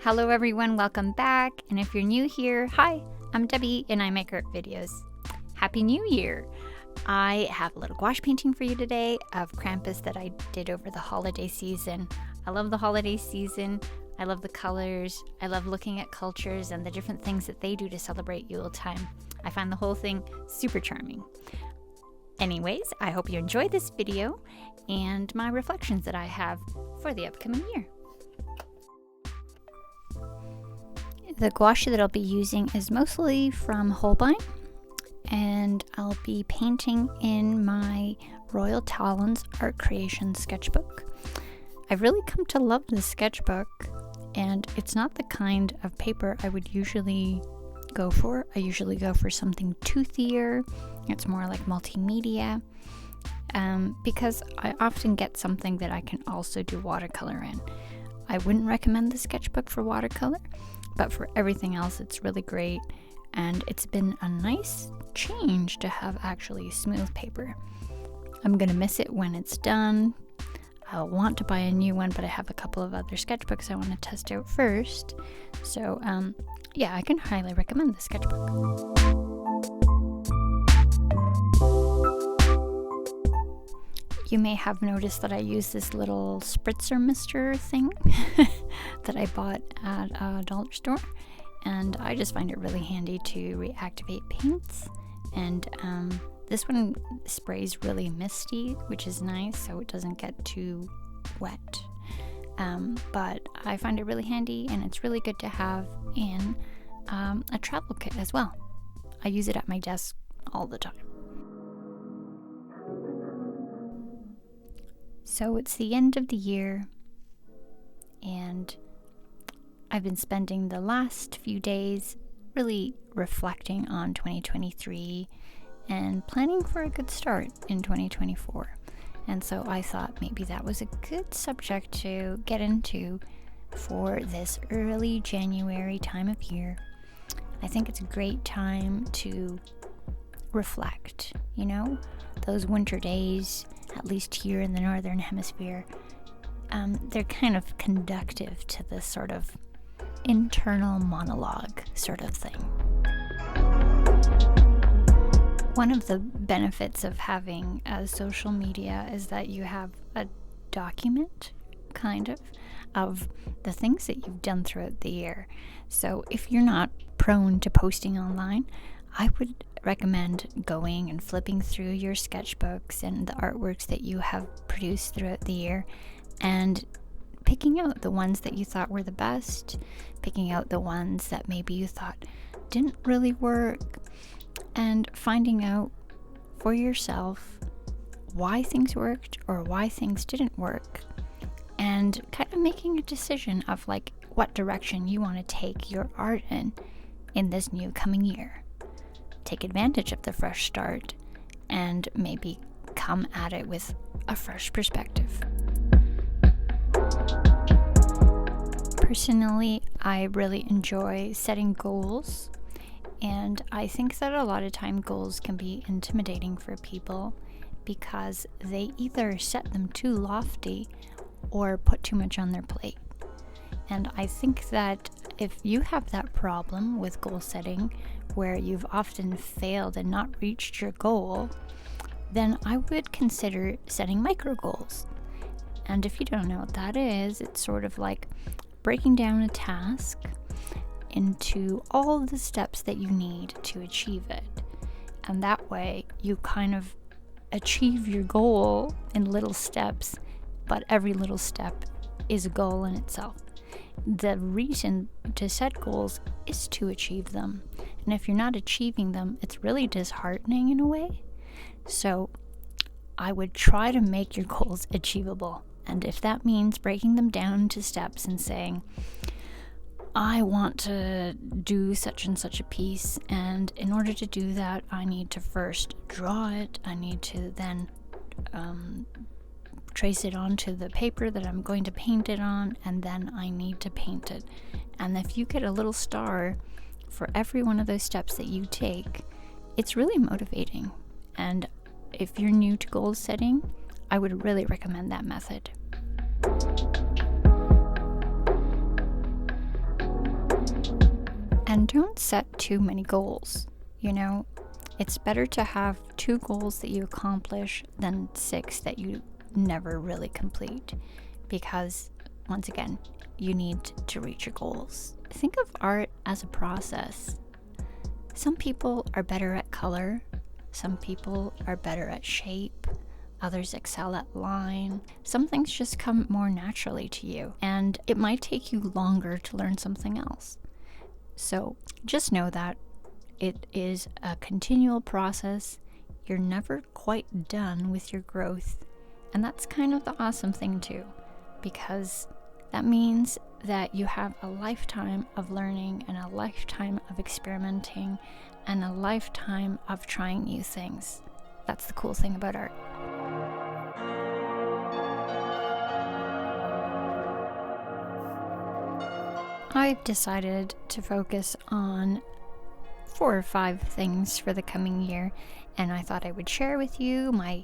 Hello everyone, welcome back. And if you're new here, hi, I'm Debbie and I make art videos. Happy New Year! I have a little gouache painting for you today of Krampus that I did over the holiday season. I love the holiday season. I love the colors. I love looking at cultures and the different things that they do to celebrate Yule time. I find the whole thing super charming. Anyways, I hope you enjoyed this video and my reflections that I have for the upcoming year. The gouache that I'll be using is mostly from Holbein, and I'll be painting in my Royal Talons Art Creation sketchbook. I've really come to love this sketchbook, and it's not the kind of paper I would usually go for. I usually go for something toothier. It's more like multimedia, because I often get something that I can also do watercolor in. I wouldn't recommend the sketchbook for watercolor, but for everything else it's really great, and it's been a nice change to have actually smooth paper. I'm gonna miss it when it's done. I'll want to buy a new one, but I have a couple of other sketchbooks I want to test out first. So yeah, I can highly recommend the sketchbook. You may have noticed that I use this little spritzer mister thing that I bought at a dollar store, and I just find it really handy to reactivate paints. And this one sprays really misty, which is nice, so it doesn't get too wet. But I find it really handy, and it's really good to have in a travel kit as well. I use it at my desk all the time. So it's the end of the year, and I've been spending the last few days really reflecting on 2023 and planning for a good start in 2024. And so I thought maybe that was a good subject to get into for this early January time of year. I think it's a great time to reflect, those winter days, at least here in the Northern Hemisphere, they're kind of conductive to this sort of internal monologue sort of thing. One of the benefits of having social media is that you have a document, kind of the things that you've done throughout the year. So if you're not prone to posting online, I would recommend going and flipping through your sketchbooks and the artworks that you have produced throughout the year and picking out the ones that you thought were the best, picking out the ones that maybe you thought didn't really work, and finding out for yourself why things worked or why things didn't work, and kind of making a decision of like what direction you want to take your art in this new coming year. Take advantage of the fresh start and maybe come at it with a fresh perspective. Personally, I really enjoy setting goals, and I think that a lot of time goals can be intimidating for people because they either set them too lofty or put too much on their plate. And I think that if you have that problem with goal setting, where you've often failed and not reached your goal, then I would consider setting micro goals. And if you don't know what that is, it's sort of like breaking down a task into all the steps that you need to achieve it. And that way you kind of achieve your goal in little steps, but every little step is a goal in itself. The reason to set goals is to achieve them. And if you're not achieving them, it's really disheartening in a way. So I would try to make your goals achievable. And if that means breaking them down into steps and saying, I want to do such and such a piece, and in order to do that, I need to first draw it. I need to then trace it onto the paper that I'm going to paint it on, and then I need to paint it. And if you get a little star for every one of those steps that you take, it's really motivating. And if you're new to goal setting, I would really recommend that method. And don't set too many goals. You know, it's better to have 2 goals that you accomplish than 6 that you never really complete, because once again, you need to reach your goals. Think of art as a process. Some people are better at color, some people are better at shape, others excel at line. Some things just come more naturally to you, and it might take you longer to learn something else. So just know that it is a continual process. You're never quite done with your growth. And that's kind of the awesome thing too, because that means that you have a lifetime of learning and a lifetime of experimenting and a lifetime of trying new things. That's the cool thing about art. I've decided to focus on 4 or 5 things for the coming year, and I thought I would share with you my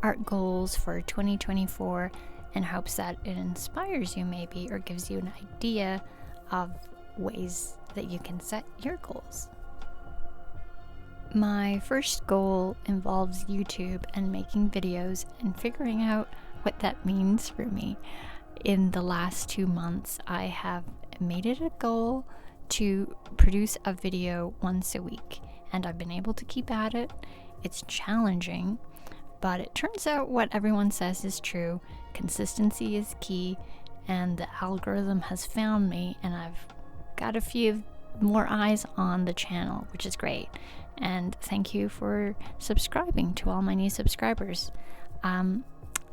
art goals for 2024 in hopes that it inspires you maybe, or gives you an idea of ways that you can set your goals. My first goal involves YouTube and making videos and figuring out what that means for me. In the last 2 months, I have made it a goal to produce a video once a week, and I've been able to keep at it. It's challenging, but it turns out what everyone says is true. Consistency is key, and the algorithm has found me, and I've got a few more eyes on the channel, which is great. And thank you for subscribing to all my new subscribers.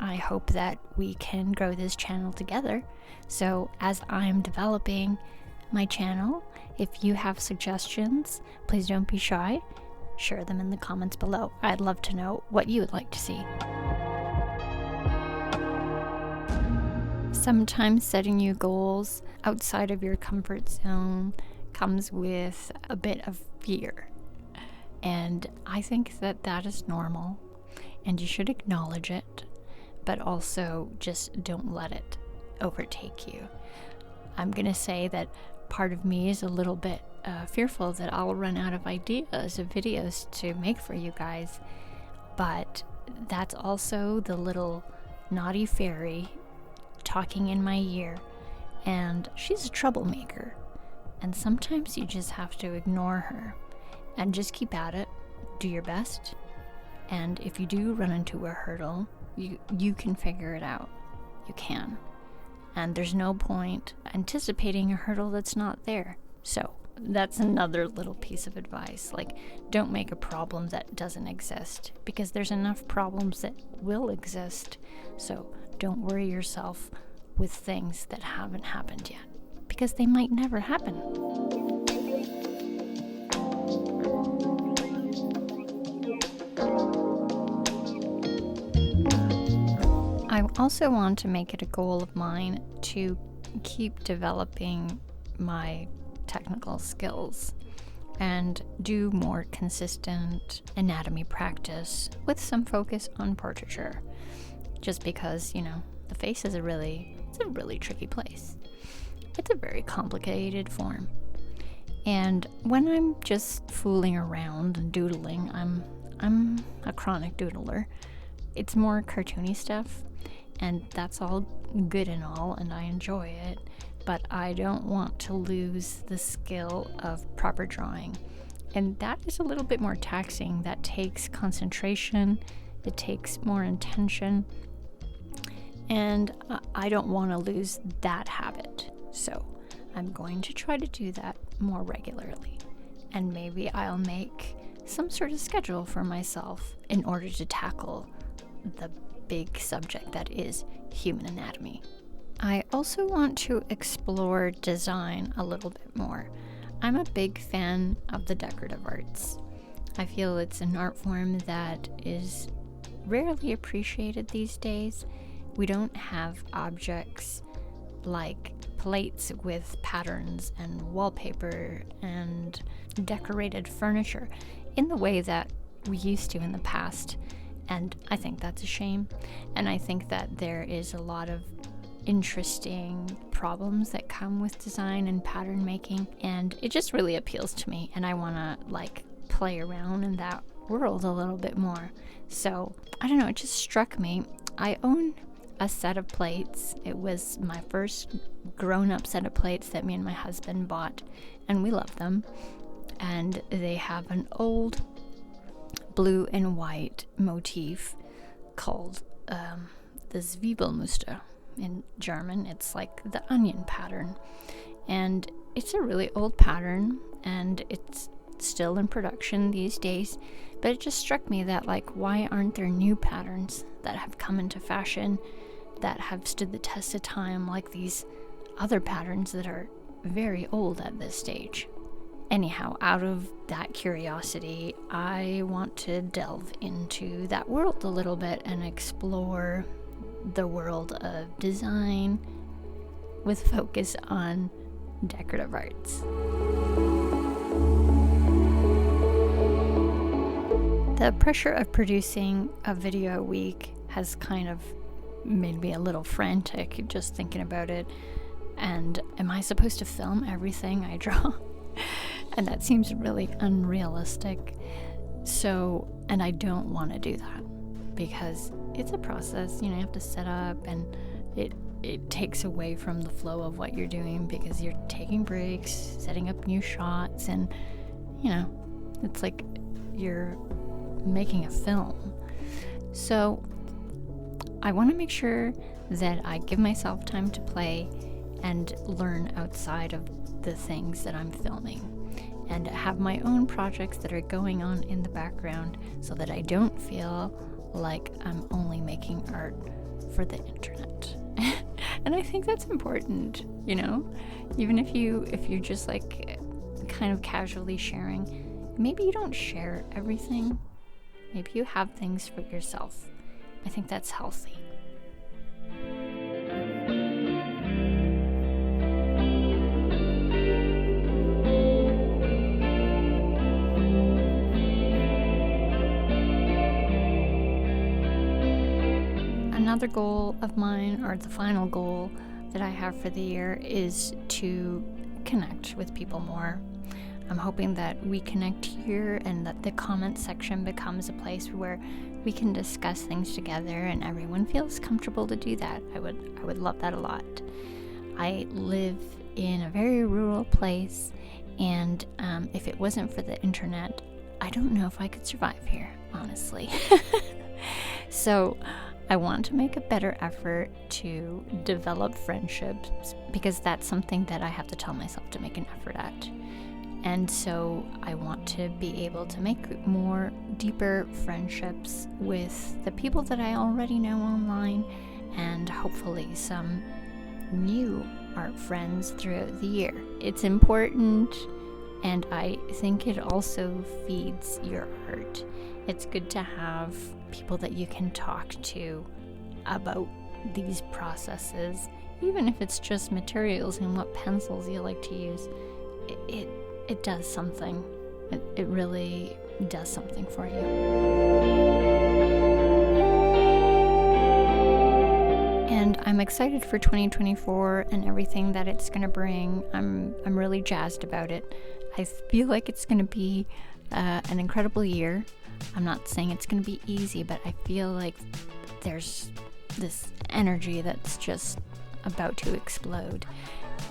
I hope that we can grow this channel together. So as I'm developing my channel, if you have suggestions, please don't be shy. Share them in the comments below. I'd love to know what you would like to see. Sometimes setting new goals outside of your comfort zone comes with a bit of fear. And I think that that is normal, and you should acknowledge it, but also just don't let it overtake you. I'm gonna say that part of me is a little bit fearful that I'll run out of ideas of videos to make for you guys, but that's also the little naughty fairy talking in my ear, and she's a troublemaker, and sometimes you just have to ignore her and just keep at it, do your best, and if you do run into a hurdle, you can figure it out. You can. And there's no point anticipating a hurdle that's not there. So that's another little piece of advice. Like, don't make a problem that doesn't exist, because there's enough problems that will exist. So don't worry yourself with things that haven't happened yet, because they might never happen. I also want to make it a goal of mine to keep developing my technical skills and do more consistent anatomy practice with some focus on portraiture. Just because, you know, the face is a really tricky place. It's a very complicated form. And when I'm just fooling around and doodling, I'm a chronic doodler. It's more cartoony stuff, and that's all good and all, and I enjoy it, but I don't want to lose the skill of proper drawing. And that is a little bit more taxing. That takes concentration, it takes more intention, and I don't want to lose that habit. So I'm going to try to do that more regularly, and maybe I'll make some sort of schedule for myself in order to tackle the big subject that is human anatomy. I also want to explore design a little bit more. I'm a big fan of the decorative arts. I feel it's an art form that is rarely appreciated these days. We don't have objects like plates with patterns and wallpaper and decorated furniture in the way that we used to in the past. And I think that's a shame. And I think that there is a lot of interesting problems that come with design and pattern making, and it just really appeals to me, and I want to like play around in that world a little bit more. So I don't know, it just struck me. I own a set of plates. It was my first grown-up set of plates that me and my husband bought, and we love them. And they have an old blue and white motif called the Zwiebelmuster in German. It's like the onion pattern, and it's a really old pattern, and it's still in production these days. But it just struck me that, like, why aren't there new patterns that have come into fashion that have stood the test of time, like these other patterns that are very old at this stage? Anyhow, out of that curiosity, I want to delve into that world a little bit and explore the world of design with focus on decorative arts. The pressure of producing a video a week has kind of made me a little frantic just thinking about it. And am I supposed to film everything I draw? And that seems really unrealistic. So, and I don't want to do that because it's a process. You have to set up, and it takes away from the flow of what you're doing because you're taking breaks, setting up new shots, and it's like you're making a film. So I want to make sure that I give myself time to play and learn outside of the things that I'm filming, and have my own projects that are going on in the background so that I don't feel like I'm only making art for the internet. And I think that's important, even if you're just like kind of casually sharing, maybe you don't share everything. Maybe you have things for yourself. I think that's healthy. Another goal of mine, or the final goal that I have for the year, is to connect with people more. I'm hoping that we connect here and that the comment section becomes a place where we can discuss things together and everyone feels comfortable to do that. I would love that a lot. I live in a very rural place, and if it wasn't for the internet, I don't know if I could survive here, honestly. So I want to make a better effort to develop friendships, because that's something that I have to tell myself to make an effort at. And so I want to be able to make more deeper friendships with the people that I already know online, and hopefully some new art friends throughout the year. It's important, and I think it also feeds your art. It's good to have people that you can talk to about these processes, even if it's just materials and what pencils you like to use. It does something. It really does something for you. And I'm excited for 2024 and everything that it's going to bring. I'm really jazzed about it. I feel like it's going to be an incredible year. I'm not saying it's going to be easy, but I feel like there's this energy that's just about to explode.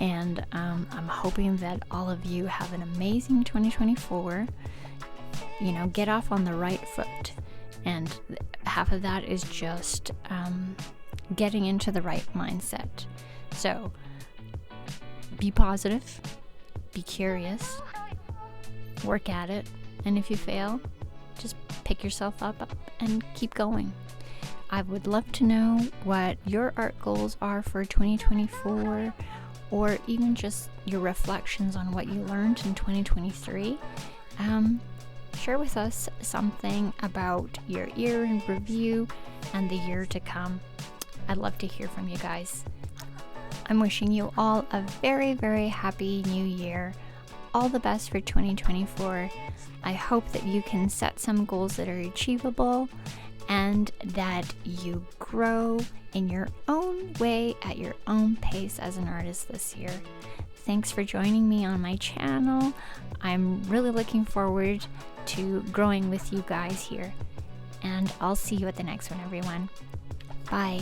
And I'm hoping that all of you have an amazing 2024. Get off on the right foot. And half of that is just getting into the right mindset. So be positive, be curious, work at it. And if you fail, just pick yourself up and keep going. I would love to know what your art goals are for 2024, or even just your reflections on what you learned in 2023. Share with us something about your year in review and the year to come. I'd love to hear from you guys. I'm wishing you all a very, very happy new year. All the best for 2024. I hope that you can set some goals that are achievable, and that you grow in your own way at your own pace as an artist this year. Thanks for joining me on my channel. I'm really looking forward to growing with you guys here. And I'll see you at the next one, everyone. Bye.